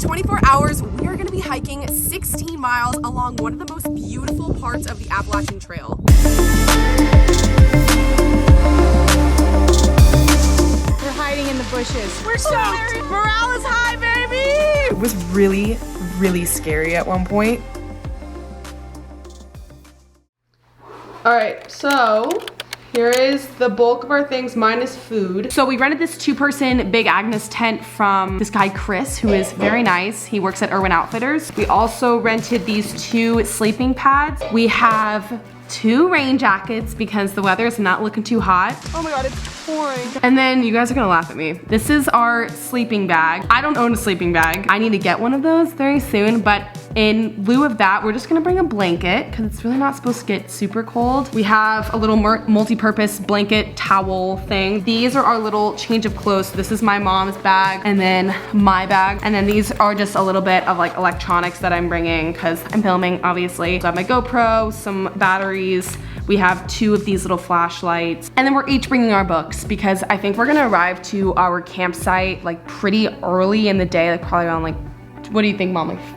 next 24 hours, we are gonna be hiking 16 miles along one of the most beautiful parts of the Appalachian Trail. We're hiding in the bushes. We're soaked. Morale is high, baby! It was really, really scary at one point. All right, so here is the bulk of our things minus food. So we rented this 2-person Big Agnes tent from this guy Chris, who is very nice. He works at Irwin Outfitters. We also rented these 2 sleeping pads. We have 2 rain jackets because the weather is not looking too hot. Oh my God, it's pouring. And then you guys are gonna laugh at me. This is our sleeping bag. I don't own a sleeping bag. I need to get one of those very soon, but in lieu of that, we're just gonna bring a blanket because it's really not supposed to get super cold. We have a little multi-purpose blanket towel thing. These are our little change of clothes. So this is my mom's bag and then my bag. And then these are just a little bit of like electronics that I'm bringing because I'm filming, obviously. So I have my GoPro, some batteries. We have 2 of these little flashlights. And then we're each bringing our books because I think we're gonna arrive to our campsite like pretty early in the day, like probably around like, what do you think, Mom, like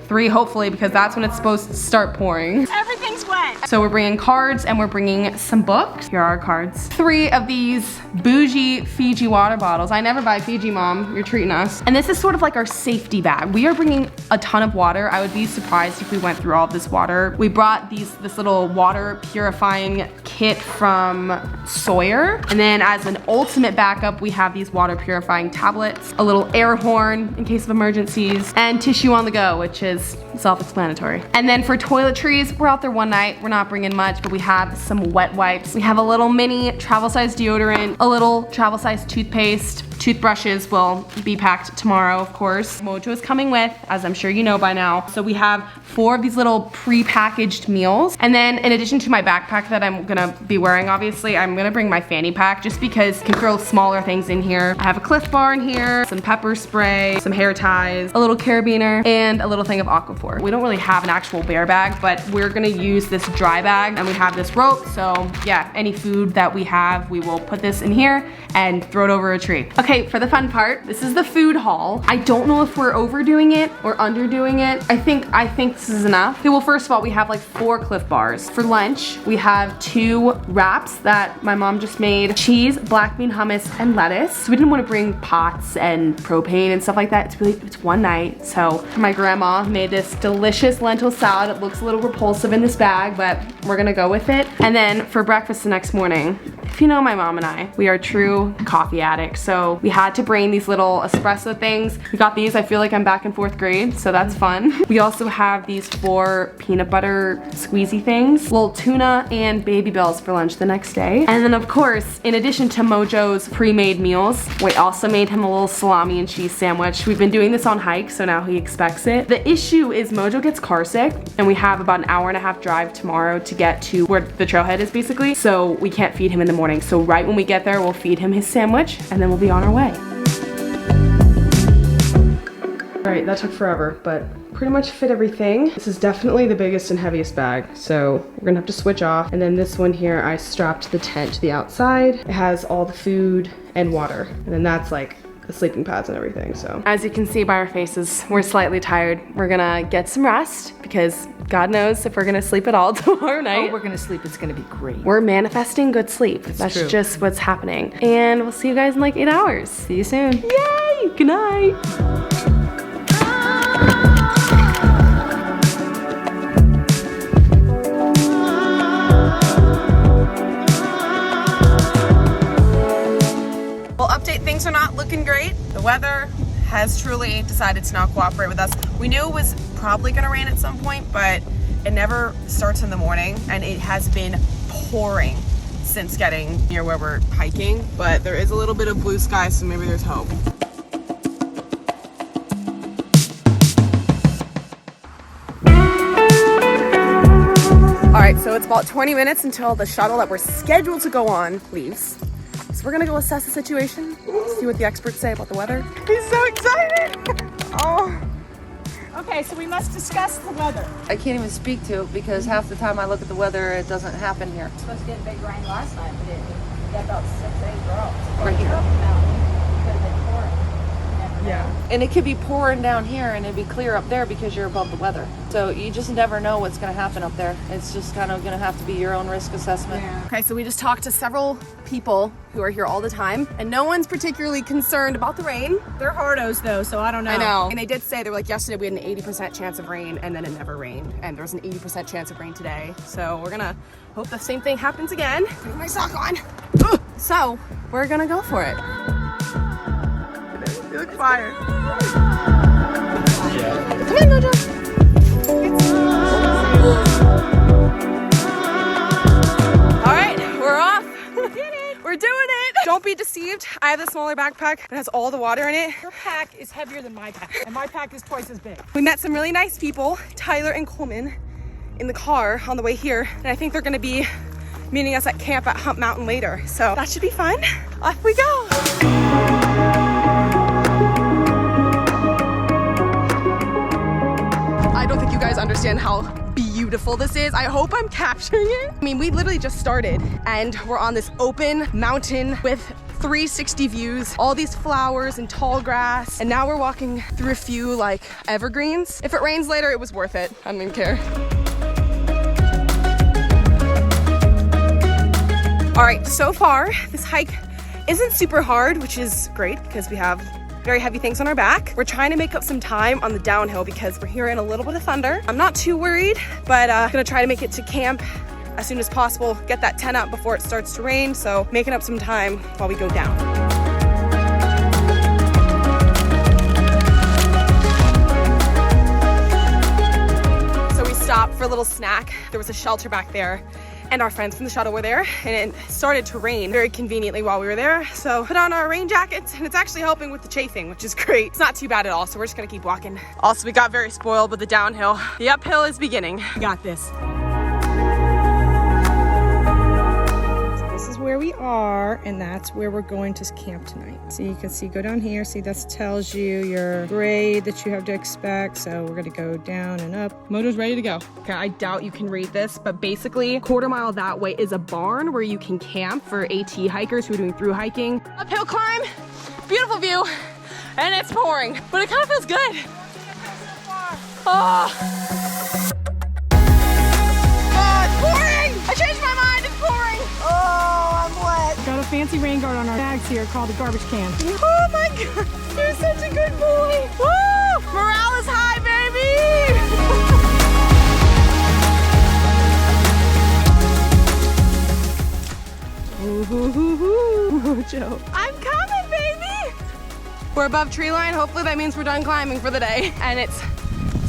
3, hopefully, because that's when it's supposed to start pouring. Everything's wet. So we're bringing cards and we're bringing some books. Here are our cards. 3 of these bougie Fiji water bottles. I never buy Fiji, Mom. You're treating us. And this is sort of like our safety bag. We are bringing a ton of water. I would be surprised if we went through all of this water. We brought this little water purifying kit from Sawyer. And then as an ultimate backup, we have these water purifying tablets, a little air horn in case of emergencies, and tissue on the go, which is self-explanatory. And then for toiletries, we're out there one night. We're not bringing much, but we have some wet wipes. We have a little mini travel-sized deodorant, a little travel-sized toothpaste. Toothbrushes will be packed tomorrow, of course. Mojo is coming with, as I'm sure you know by now. So we have 4 of these little pre-packaged meals. And then in addition to my backpack that I'm gonna be wearing, obviously, I'm gonna bring my fanny pack just because I can throw smaller things in here. I have a Cliff Bar in here, some pepper spray, some hair ties, a little carabiner, and a little thing of Aquaphor. We don't really have an actual bear bag, but we're gonna use this dry bag, and we have this rope. So yeah, any food that we have, we will put this in here and throw it over a tree. Okay, for the fun part, this is the food haul. I don't know if we're overdoing it or underdoing it. I think this is enough. Okay, well, first of all, we have like 4 Cliff Bars. For lunch, we have 2 wraps that my mom just made, cheese, black bean hummus, and lettuce. So we didn't want to bring pots and propane and stuff like that. It's one night. So my grandma made this delicious lentil salad. It looks a little repulsive in this bag, but we're gonna go with it. And then for breakfast the next morning, if you know my mom and I, we are true coffee addicts. So we had to bring these little espresso things. We got these. I feel like I'm back in 4th grade, so that's fun. We also have these 4 peanut butter squeezy things, little tuna and baby bells for lunch the next day. And then of course, in addition to Mojo's pre-made meals, we also made him a little salami and cheese sandwich. We've been doing this on hikes, so now he expects it. The issue is Mojo gets car sick, and we have about an hour-and-a-half drive tomorrow to get to where the trailhead is basically, so we can't feed him in the morning. So right when we get there, we'll feed him his sandwich, and then we'll be on our way. All right, that took forever, but pretty much fit everything. This is definitely the biggest and heaviest bag, so we're gonna have to switch off. And then this one here, I strapped the tent to the outside. It has all the food and water, and then that's like the sleeping pads and everything, so. As you can see by our faces, we're slightly tired. We're gonna get some rest because God knows if we're gonna sleep at all tomorrow night. Oh, we're gonna sleep, it's gonna be great. We're manifesting good sleep. That's true. Just what's happening. And we'll see you guys in like 8 hours. See you soon. Yay, good night. Things are not looking great. The weather has truly decided to not cooperate with us. We knew it was probably gonna rain at some point, but it never starts in the morning, and it has been pouring since getting near where we're hiking, but there is a little bit of blue sky, so maybe there's hope. All right, so it's about 20 minutes until the shuttle that we're scheduled to go on leaves. So we're gonna go assess the situation, see what the experts say about the weather. He's so excited! Oh. Okay, so we must discuss the weather. I can't even speak to it because half the time I look at the weather, it doesn't happen here. It's supposed to get a big rain last night, but it got about 6 or 8 drops. Right here. Could have been pouring. Never Yeah. And it could be pouring down here and it'd be clear up there because you're above the weather. So you just never know what's going to happen up there. It's just kind of going to have to be your own risk assessment. Okay, so we just talked to several people who are here all the time, and no one's particularly concerned about the rain. They're hardos though, so I don't know. I know. And they did say, they were like, yesterday we had an 80% chance of rain, and then it never rained. And there's an 80% chance of rain today. So we're gonna hope the same thing happens again. Putting my sock on. So we're gonna go for it. You look fire. Come on, Mojo. All right, we're off. We're doing it. Don't be deceived. I have the smaller backpack that has all the water in it. Your pack is heavier than my pack, and my pack is twice as big. We met some really nice people, Tyler and Coleman, in the car on the way here. And I think they're gonna be meeting us at camp at Hump Mountain later. So that should be fun. Off we go. I don't think you guys understand how beautiful this is. I hope I'm capturing it. I mean, we literally just started and we're on this open mountain with 360 views, all these flowers and tall grass. And now we're walking through a few like evergreens. If it rains later, it was worth it. I don't even care. All right, so far, this hike isn't super hard, which is great because we have very heavy things on our back. We're trying to make up some time on the downhill because we're hearing a little bit of thunder. I'm not too worried, but gonna try to make it to camp as soon as possible, get that tent up before it starts to rain, so making up some time while we go down. So we stopped for a little snack. There was a shelter back there, and our friends from the shuttle were there, and it started to rain very conveniently while we were there. So put on our rain jackets, and it's actually helping with the chafing, which is great. It's not too bad at all, so we're just gonna keep walking. Also, we got very spoiled with the downhill. The uphill is beginning. Got this. This is where we are, and that's where we're going to camp tonight. So you can see, go down here. See, that tells you your grade that you have to expect. So we're gonna go down and up. Mojo's ready to go. Okay, I doubt you can read this, but basically, quarter mile that way is a barn where you can camp for AT hikers who are doing through hiking. Uphill climb, beautiful view, and it's pouring, but it kind of feels good. Oh, it's pouring! I changed my mind, it's pouring! Oh, I'm wet. Got a fancy rain guard on our bags here called the garbage can. Oh my God, you're such a good boy. Woo! Morale is high, baby! Mojo. I'm coming, baby! We're above tree line. Hopefully that means we're done climbing for the day. And it's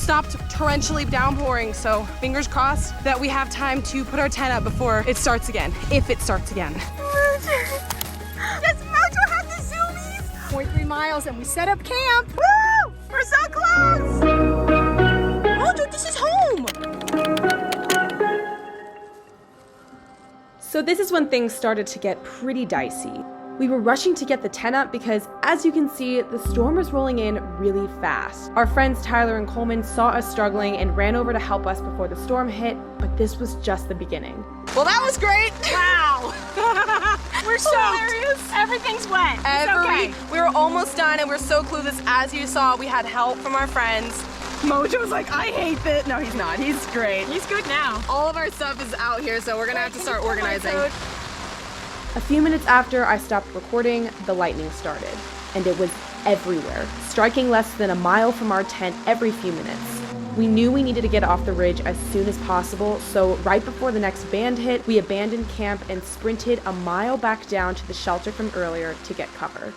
stopped torrentially downpouring, so fingers crossed that we have time to put our tent up before it starts again, if it starts again. Does Mojo have the zoomies? 0.3 miles, and we set up camp. Woo! We're so close! Mojo, this is home! So this is when things started to get pretty dicey. We were rushing to get the tent up because, as you can see, the storm was rolling in really fast. Our friends Tyler and Coleman saw us struggling and ran over to help us before the storm hit, but this was just the beginning. Well, that was great! Wow. We're soaked. Hilarious. Everything's wet. It's okay. We were almost done and we're so clueless. As you saw, we had help from our friends. Mojo's like, I hate this. No, he's not. He's great. He's good now. All of our stuff is out here, so we're gonna have to start organizing. A few minutes after I stopped recording, the lightning started, and it was everywhere, striking less than a mile from our tent every few minutes. We knew we needed to get off the ridge as soon as possible, so right before the next band hit, we abandoned camp and sprinted a mile back down to the shelter from earlier to get cover.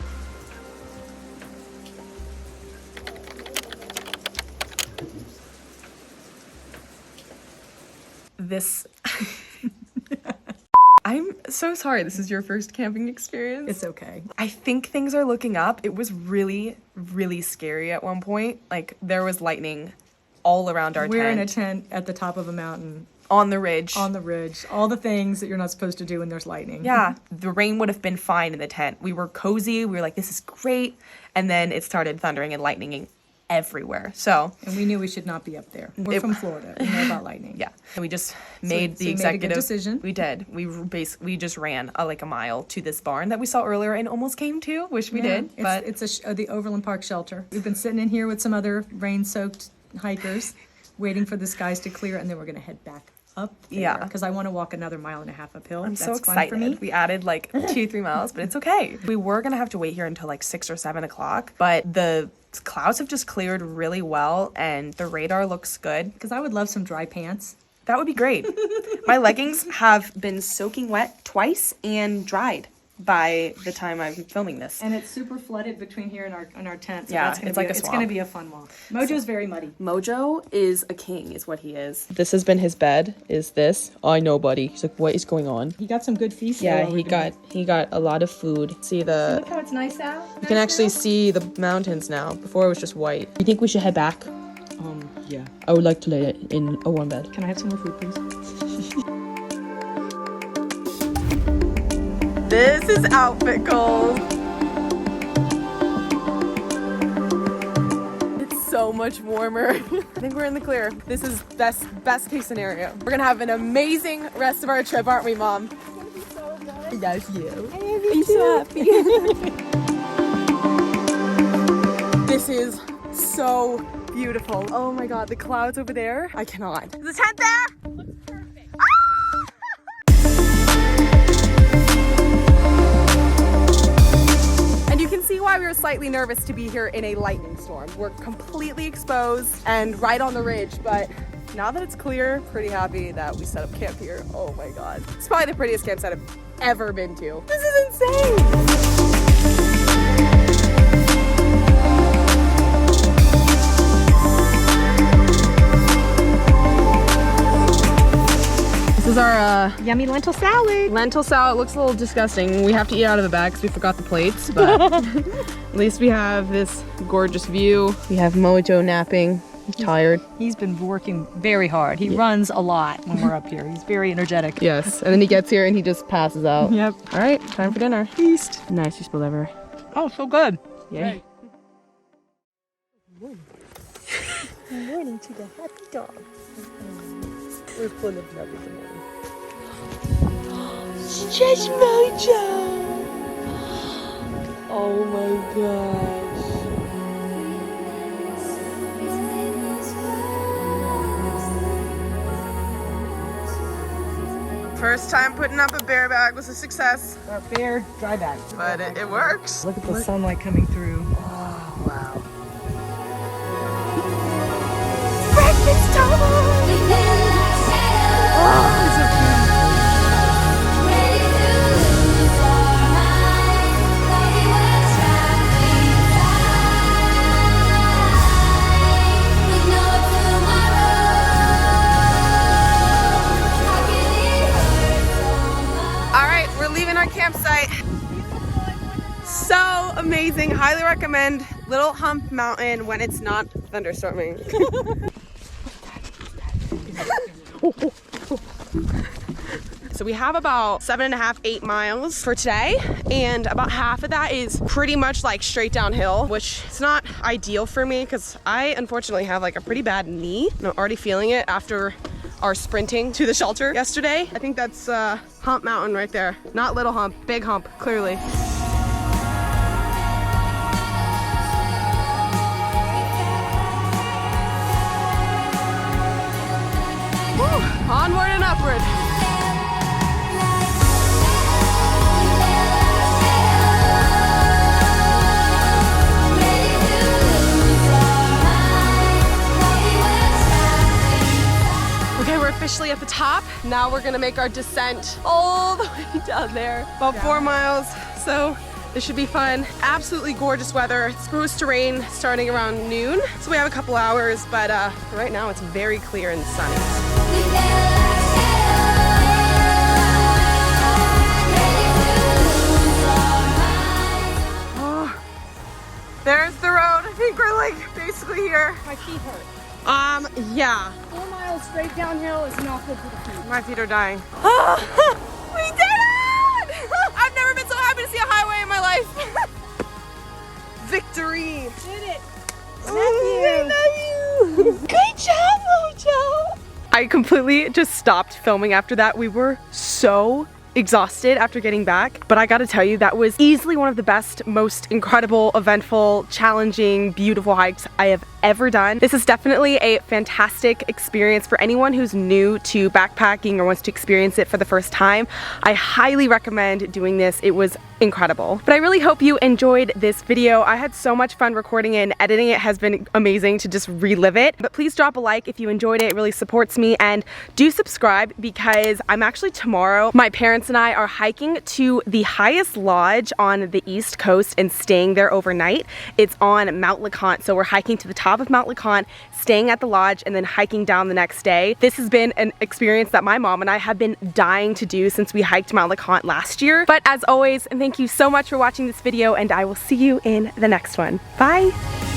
I'm so sorry this is your first camping experience. It's okay. I think things are looking up. It was really, really scary at one point. Like, there was lightning all around our tent. We're in a tent at the top of a mountain. On the ridge. On the ridge. All the things that you're not supposed to do when there's lightning. Yeah. The rain would have been fine in the tent. We were cozy. We were like, this is great. And then it started thundering and lightning everywhere. So, and we knew we should not be up there. We're from Florida. We know about lightning. yeah. And we just made the so you made a executive good decision. We did. We just ran like a mile to this barn that we saw earlier and almost came to. Wish we did, but it's the Overland Park shelter. We've been sitting in here with some other rain-soaked hikers, waiting for the skies to clear, and then we're gonna head back up there. Yeah. Because I want to walk another 1.5 miles uphill. I'm That's so fun excited. for me. We added like 2-3 miles, but it's okay. We were gonna have to wait here until like 6 or 7 o'clock, but the clouds have just cleared really well and the radar looks good. Because I would love some dry pants. That would be great. My leggings have been soaking wet twice and dried by the time I'm filming this. And it's super flooded between here and our tent. So Yeah, that's gonna it's like a it's swamp. going to be a fun walk. Mojo's very muddy. Mojo is a king, is what he is. This has been his bed, is this. I know, buddy. He's like, what is going on? He got some good feast. Yeah, he got a lot of food. See the... Look how it's nice out. You can actually see the mountains now. Before it was just white. You think we should head back? Yeah. I would like to lay in a warm bed. Can I have some more food, please? This is outfit goals. It's so much warmer. I think we're in the clear. This is best case scenario. We're gonna have an amazing rest of our trip, aren't we, Mom? It's gonna be so good. Yes, you. I am you so happy. This is so beautiful. Oh my god, the clouds over there. I cannot. Is the tent there? Looks perfect. Ah! And you can see why we were slightly nervous to be here in a lightning storm. We're completely exposed and right on the ridge, but now that it's clear, pretty happy that we set up camp here. Oh my god. It's probably the prettiest campsite I've ever been to. This is insane. This is our Yummy lentil salad. lentil salad. It looks a little disgusting. We have to eat out of the bag because we forgot the plates, but at least we have this gorgeous view. We have Mojo napping. He's tired. He's been working very hard. He runs a lot when we're up here. He's very energetic. Yes, and then he gets here and he just passes out. Yep. All right, time for dinner. Feast. Nice, you spilled everywhere. Oh, so good. Yay. Good morning to the happy dog. We're full of love in the morning. Stretch Mojo! Oh my gosh. First time putting up a bear bag was a success, Our bear dry bag. but it works. Look at the sunlight coming through. Oh, wow. Breakfast time! All right, we're leaving our campsite. So amazing, highly recommend Little Hump Mountain when it's not thunderstorming. So we have about 7.5, 8 miles for today, and about half of that is pretty much like straight downhill, which is not ideal for me because I unfortunately have like a pretty bad knee, and I'm already feeling it after our sprinting to the shelter yesterday. I think that's Hump Mountain right there. Not Little Hump, Big Hump, clearly. Woo, onward and upward. Okay, we're officially at the top. Now we're gonna make our descent all the way down there. About 4 miles, so this should be fun. Absolutely gorgeous weather. It's supposed to rain starting around noon, so we have a couple hours, but right now it's very clear and sunny. Oh, there's the road. I think we're like basically here. My feet hurt. Yeah. 4 miles straight downhill is not good for the feet. My feet are dying. We did it! I've never been so happy to see a highway in my life. Victory. Did it. Ooh. Good job, Mojo. I completely just stopped filming after that. We were so exhausted after getting back, but I gotta tell you, that was easily one of the best, most incredible, eventful, challenging, beautiful hikes I have ever done. This is definitely a fantastic experience for anyone who's new to backpacking or wants to experience it for the first time. I highly recommend doing this. It was incredible. But I really hope you enjoyed this video. I had so much fun recording it, and editing it has been amazing to just relive it. But please drop a like if you enjoyed it. It really supports me, and do subscribe because I'm actually tomorrow, my parents and I are hiking to the highest lodge on the East Coast and staying there overnight. It's on Mount LeConte, so we're hiking to the top of Mount LeConte, staying at the lodge, and then hiking down the next day. This has been an experience that my mom and I have been dying to do since we hiked Mount LeConte last year. But as always, thank you so much for watching this video, and I will see you in the next one. Bye!